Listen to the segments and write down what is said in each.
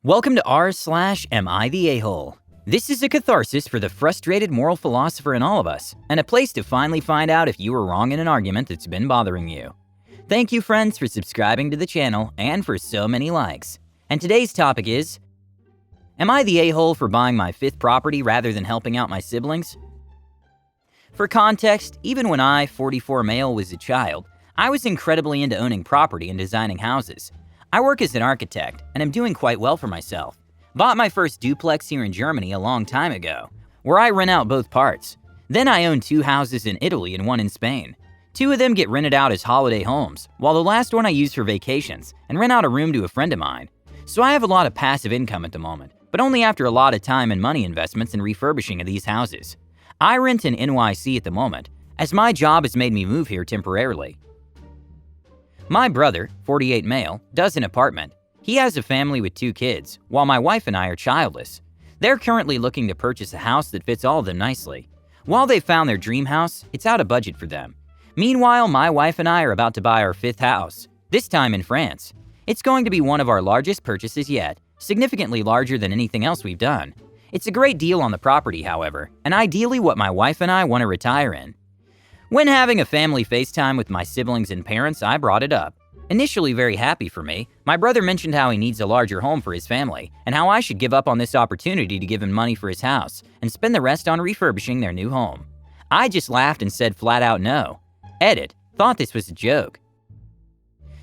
Welcome to r/Am I the A-hole? This is a catharsis for the frustrated moral philosopher in all of us, and a place to finally find out if you were wrong in an argument that's been bothering you. Thank you, friends, for subscribing to the channel and for so many likes. And today's topic is, am I the a-hole for buying my fifth property rather than helping out my siblings? For context, even when I, 44 male, was a child, I was incredibly into owning property and designing houses. I work as an architect, and am doing quite well for myself. Bought my first duplex here in Germany a long time ago, where I rent out both parts. Then I own 2 houses in Italy and 1 in Spain. 2 of them get rented out as holiday homes, while the last one I use for vacations and rent out a room to a friend of mine. So I have a lot of passive income at the moment, but only after a lot of time and money investments in refurbishing of these houses. I rent in NYC at the moment, as my job has made me move here temporarily. My brother, 48 male, does an apartment. He has a family with 2 kids, while my wife and I are childless. They're currently looking to purchase a house that fits all of them nicely. While they've found their dream house, it's out of budget for them. Meanwhile, my wife and I are about to buy our 5th house, this time in France. It's going to be one of our largest purchases yet, significantly larger than anything else we've done. It's a great deal on the property, however, and ideally what my wife and I want to retire in. When having a family FaceTime with my siblings and parents, I brought it up. Initially very happy for me, my brother mentioned how he needs a larger home for his family, and how I should give up on this opportunity to give him money for his house, and spend the rest on refurbishing their new home. I just laughed and said flat out no. Edit, thought this was a joke.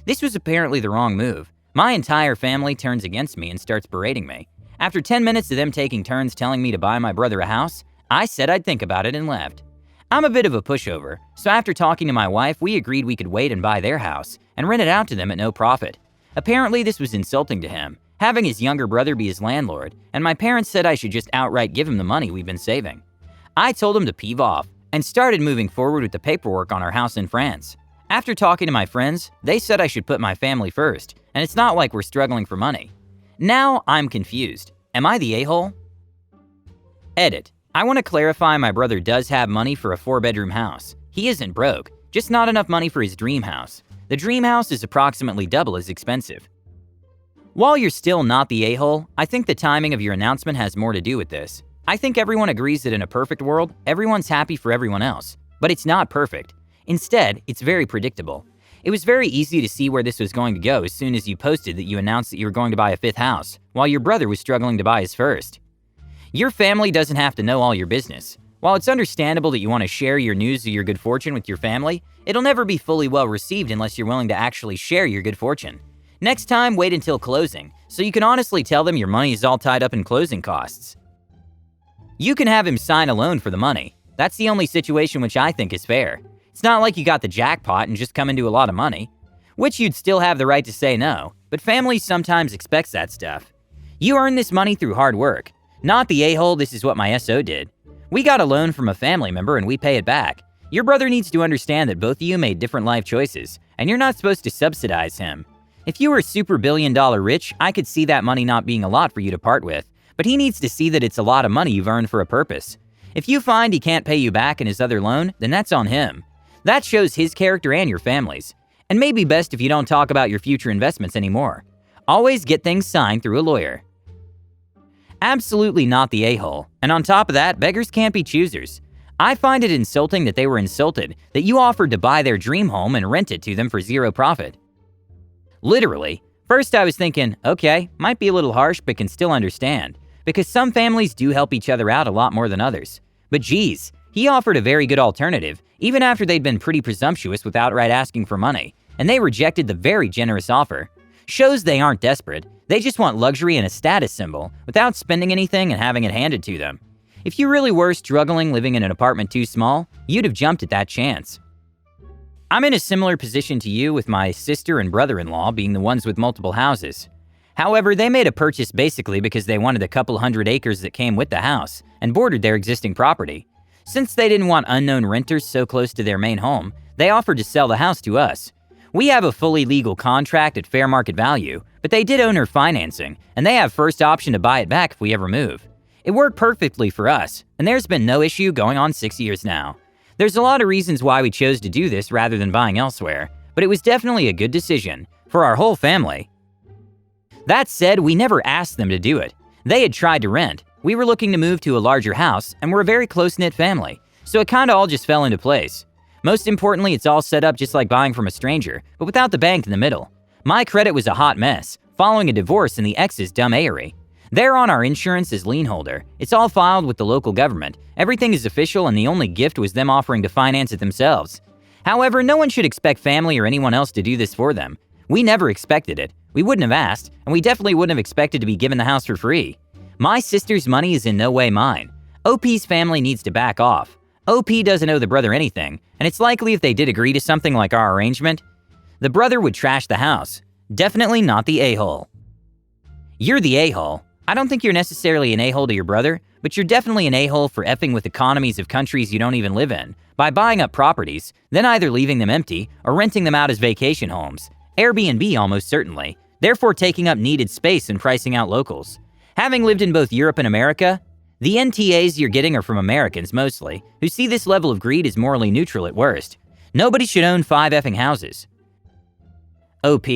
This was apparently the wrong move. My entire family turns against me and starts berating me. After 10 minutes of them taking turns telling me to buy my brother a house, I said I'd think about it and left. I'm a bit of a pushover, so after talking to my wife, we agreed we could wait and buy their house, and rent it out to them at no profit. Apparently this was insulting to him, having his younger brother be his landlord, and my parents said I should just outright give him the money we've been saving. I told him to peeve off, and started moving forward with the paperwork on our house in France. After talking to my friends, they said I should put my family first, and it's not like we're struggling for money. Now I'm confused. Am I the a-hole? Edit. I want to clarify my brother does have money for a 4-bedroom house. He isn't broke, just not enough money for his dream house. The dream house is approximately double as expensive. While you're still not the a-hole, I think the timing of your announcement has more to do with this. I think everyone agrees that in a perfect world, everyone's happy for everyone else. But it's not perfect. Instead, it's very predictable. It was very easy to see where this was going to go as soon as you posted that you announced that you were going to buy a 5th house, while your brother was struggling to buy his first. Your family doesn't have to know all your business. While it's understandable that you want to share your news or your good fortune with your family, it'll never be fully well received unless you're willing to actually share your good fortune. Next time, wait until closing, so you can honestly tell them your money is all tied up in closing costs. You can have him sign a loan for the money. That's the only situation which I think is fair. It's not like you got the jackpot and just come into a lot of money, which you'd still have the right to say no, but family sometimes expects that stuff. You earn this money through hard work. Not the a-hole, this is what my SO did. We got a loan from a family member and we pay it back. Your brother needs to understand that both of you made different life choices, and you're not supposed to subsidize him. If you were super billion-dollar rich, I could see that money not being a lot for you to part with, but he needs to see that it's a lot of money you've earned for a purpose. If you find he can't pay you back in his other loan, then that's on him. That shows his character and your family's. And maybe best if you don't talk about your future investments anymore. Always get things signed through a lawyer. Absolutely not the a-hole, and on top of that, beggars can't be choosers. I find it insulting that they were insulted that you offered to buy their dream home and rent it to them for 0 profit. Literally. First I was thinking, okay, might be a little harsh but can still understand, because some families do help each other out a lot more than others. But geez, he offered a very good alternative, even after they'd been pretty presumptuous with outright asking for money, and they rejected the very generous offer. Shows they aren't desperate. They just want luxury and a status symbol without spending anything and having it handed to them. If you really were struggling living in an apartment too small, you'd have jumped at that chance. I'm in a similar position to you, with my sister and brother-in-law being the ones with multiple houses. However, they made a purchase basically because they wanted a couple hundred acres that came with the house and bordered their existing property. Since they didn't want unknown renters so close to their main home, they offered to sell the house to us. We have a fully legal contract at fair market value, but they did owner financing, and they have first option to buy it back if we ever move. It worked perfectly for us, and there's been no issue going on 6 years now. There's a lot of reasons why we chose to do this rather than buying elsewhere, but it was definitely a good decision for our whole family. That said, we never asked them to do it. They had tried to rent. We were looking to move to a larger house, and we're a very close-knit family, so it kinda all just fell into place. Most importantly, it's all set up just like buying from a stranger, but without the bank in the middle. My credit was a hot mess, following a divorce and the ex's dumb A.R.Y. They're on our insurance as lien holder. It's all filed with the local government. Everything is official, and the only gift was them offering to finance it themselves. However, no one should expect family or anyone else to do this for them. We never expected it. We wouldn't have asked, and we definitely wouldn't have expected to be given the house for free. My sister's money is in no way mine. OP's family needs to back off. OP doesn't owe the brother anything, and it's likely if they did agree to something like our arrangement, the brother would trash the house. Definitely not the a-hole. You're the a-hole. I don't think you're necessarily an a-hole to your brother, but you're definitely an a-hole for effing with economies of countries you don't even live in, by buying up properties, then either leaving them empty or renting them out as vacation homes. Airbnb almost certainly, therefore taking up needed space and pricing out locals. Having lived in both Europe and America, the NTAs you're getting are from Americans mostly, who see this level of greed as morally neutral at worst. Nobody should own 5 effing houses. OP.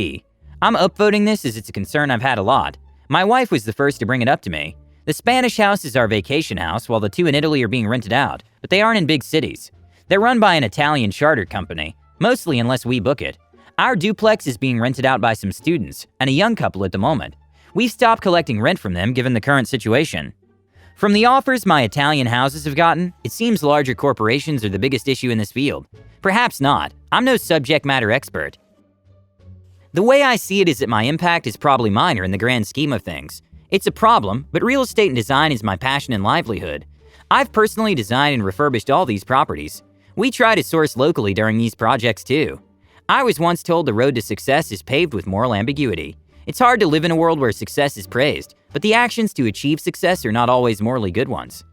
I'm upvoting this as it's a concern I've had a lot. My wife was the first to bring it up to me. The Spanish house is our vacation house, while the 2 in Italy are being rented out, but they aren't in big cities. They're run by an Italian chartered company, mostly unless we book it. Our duplex is being rented out by some students, and a young couple at the moment. We've stopped collecting rent from them given the current situation. From the offers my Italian houses have gotten, it seems larger corporations are the biggest issue in this field. Perhaps not. I'm no subject matter expert. The way I see it is that my impact is probably minor in the grand scheme of things. It's a problem, but real estate and design is my passion and livelihood. I've personally designed and refurbished all these properties. We try to source locally during these projects too. I was once told the road to success is paved with moral ambiguity. It's hard to live in a world where success is praised, but the actions to achieve success are not always morally good ones.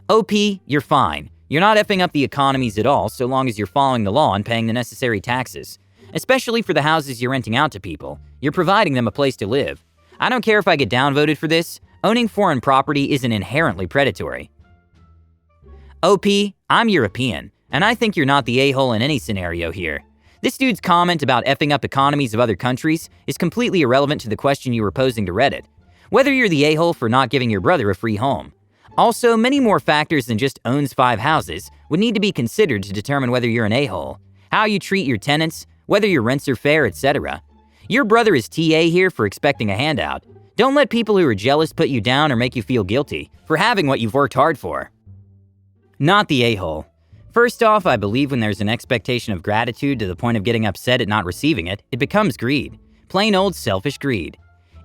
OP, you're fine. You're not effing up the economies at all so long as you're following the law and paying the necessary taxes. Especially for the houses you're renting out to people. You're providing them a place to live. I don't care if I get downvoted for this. Owning foreign property isn't inherently predatory. OP, I'm European, and I think you're not the a-hole in any scenario here. This dude's comment about effing up economies of other countries is completely irrelevant to the question you were posing to Reddit. Whether you're the a-hole for not giving your brother a free home. Also, many more factors than just owns 5 houses would need to be considered to determine whether you're an a-hole. How you treat your tenants, whether your rents are fair, etc. Your brother is TA here for expecting a handout. Don't let people who are jealous put you down or make you feel guilty for having what you've worked hard for. Not the a-hole. First off, I believe when there's an expectation of gratitude to the point of getting upset at not receiving it, it becomes greed. Plain old selfish greed.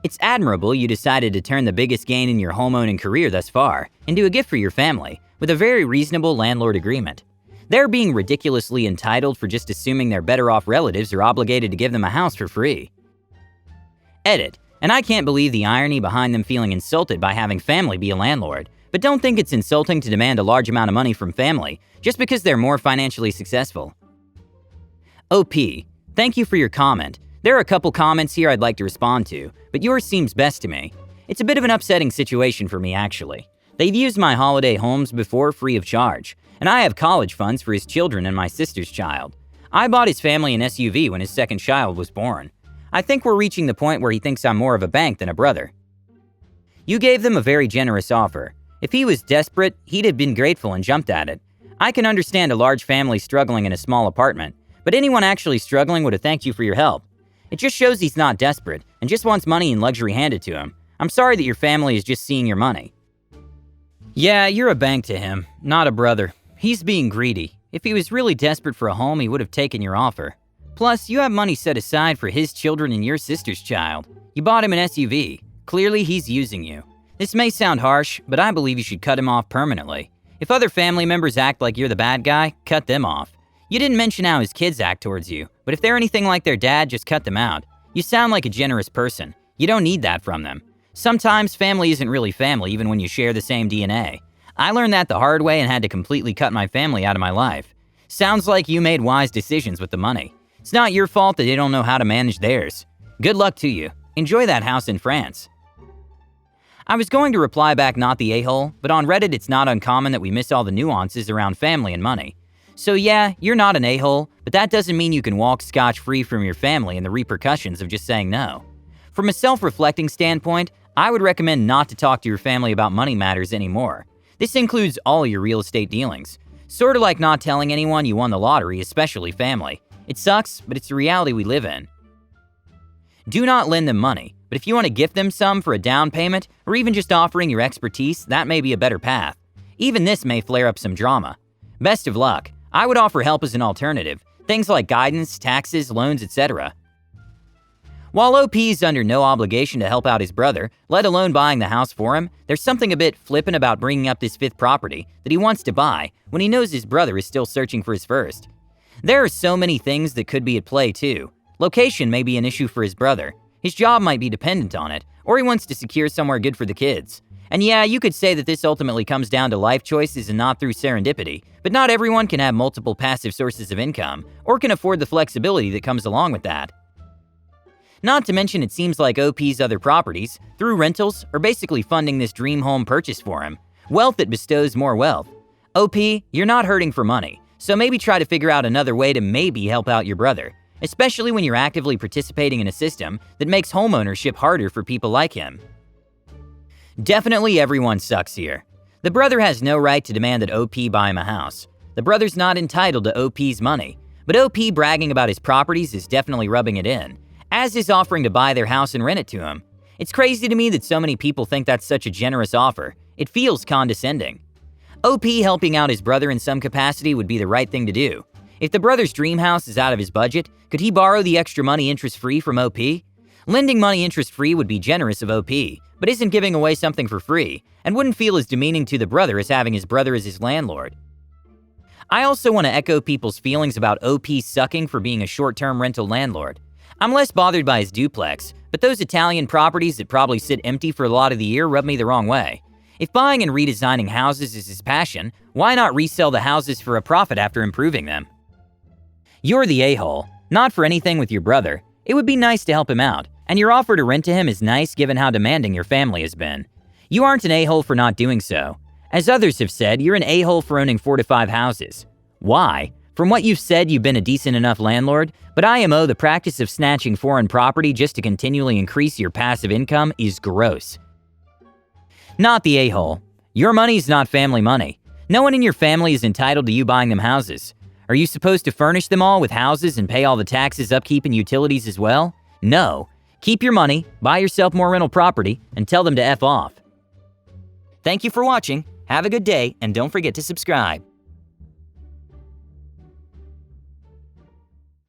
It's admirable you decided to turn the biggest gain in your homeowning career thus far into a gift for your family with a very reasonable landlord agreement. They're being ridiculously entitled for just assuming their better-off relatives are obligated to give them a house for free. Edit. And I can't believe the irony behind them feeling insulted by having family be a landlord, but don't think it's insulting to demand a large amount of money from family just because they're more financially successful. OP. Thank you for your comment. There are a couple comments here I'd like to respond to, but yours seems best to me. It's a bit of an upsetting situation for me, actually. They've used my holiday homes before free of charge, and I have college funds for his children and my sister's child. I bought his family an SUV when his second child was born. I think we're reaching the point where he thinks I'm more of a bank than a brother. You gave them a very generous offer. If he was desperate, he'd have been grateful and jumped at it. I can understand a large family struggling in a small apartment, but anyone actually struggling would have thanked you for your help. It just shows he's not desperate and just wants money and luxury handed to him. I'm sorry that your family is just seeing your money. Yeah, you're a bank to him, not a brother. He's being greedy. If he was really desperate for a home, he would have taken your offer. Plus, you have money set aside for his children and your sister's child. You bought him an SUV. Clearly, he's using you. This may sound harsh, but I believe you should cut him off permanently. If other family members act like you're the bad guy, cut them off. You didn't mention how his kids act towards you, but if they're anything like their dad, just cut them out. You sound like a generous person. You don't need that from them. Sometimes family isn't really family even when you share the same DNA. I learned that the hard way and had to completely cut my family out of my life. Sounds like you made wise decisions with the money. It's not your fault that they don't know how to manage theirs. Good luck to you. Enjoy that house in France. I was going to reply back not the a-hole, but on Reddit it's not uncommon that we miss all the nuances around family and money. So yeah, you're not an a-hole, but that doesn't mean you can walk scotch-free from your family and the repercussions of just saying no. From a self-reflecting standpoint, I would recommend not to talk to your family about money matters anymore. This includes all your real estate dealings. Sort of like not telling anyone you won the lottery, especially family. It sucks, but it's the reality we live in. Do not lend them money, but if you want to gift them some for a down payment, or even just offering your expertise, that may be a better path. Even this may flare up some drama. Best of luck. I would offer help as an alternative, things like guidance, taxes, loans, etc. While OP is under no obligation to help out his brother, let alone buying the house for him, there's something a bit flippant about bringing up this fifth property that he wants to buy when he knows his brother is still searching for his first. There are so many things that could be at play too. Location may be an issue for his brother, his job might be dependent on it, or he wants to secure somewhere good for the kids. And yeah, you could say that this ultimately comes down to life choices and not through serendipity, but not everyone can have multiple passive sources of income, or can afford the flexibility that comes along with that. Not to mention it seems like OP's other properties, through rentals, are basically funding this dream home purchase for him. Wealth that bestows more wealth. OP, you're not hurting for money, so maybe try to figure out another way to maybe help out your brother, especially when you're actively participating in a system that makes homeownership harder for people like him. Definitely everyone sucks here. The brother has no right to demand that OP buy him a house. The brother's not entitled to OP's money, but OP bragging about his properties is definitely rubbing it in, as is offering to buy their house and rent it to him. It's crazy to me that so many people think that's such a generous offer. It feels condescending. OP helping out his brother in some capacity would be the right thing to do. If the brother's dream house is out of his budget, could he borrow the extra money interest-free from OP? Lending money interest-free would be generous of OP, but isn't giving away something for free, and wouldn't feel as demeaning to the brother as having his brother as his landlord. I also want to echo people's feelings about OP sucking for being a short-term rental landlord. I'm less bothered by his duplex, but those Italian properties that probably sit empty for a lot of the year rub me the wrong way. If buying and redesigning houses is his passion, why not resell the houses for a profit after improving them? You're the a-hole, not for anything with your brother. It would be nice to help him out, and your offer to rent to him is nice given how demanding your family has been. You aren't an a-hole for not doing so. As others have said, you're an a-hole for owning 4 to 5 houses. Why? From what you've said, you've been a decent enough landlord, but IMO, the practice of snatching foreign property just to continually increase your passive income is gross. Not the a-hole. Your money is not family money. No one in your family is entitled to you buying them houses. Are you supposed to furnish them all with houses and pay all the taxes, upkeep, and utilities as well? No. Keep your money, buy yourself more rental property, and tell them to F off. Thank you for watching, have a good day, and don't forget to subscribe.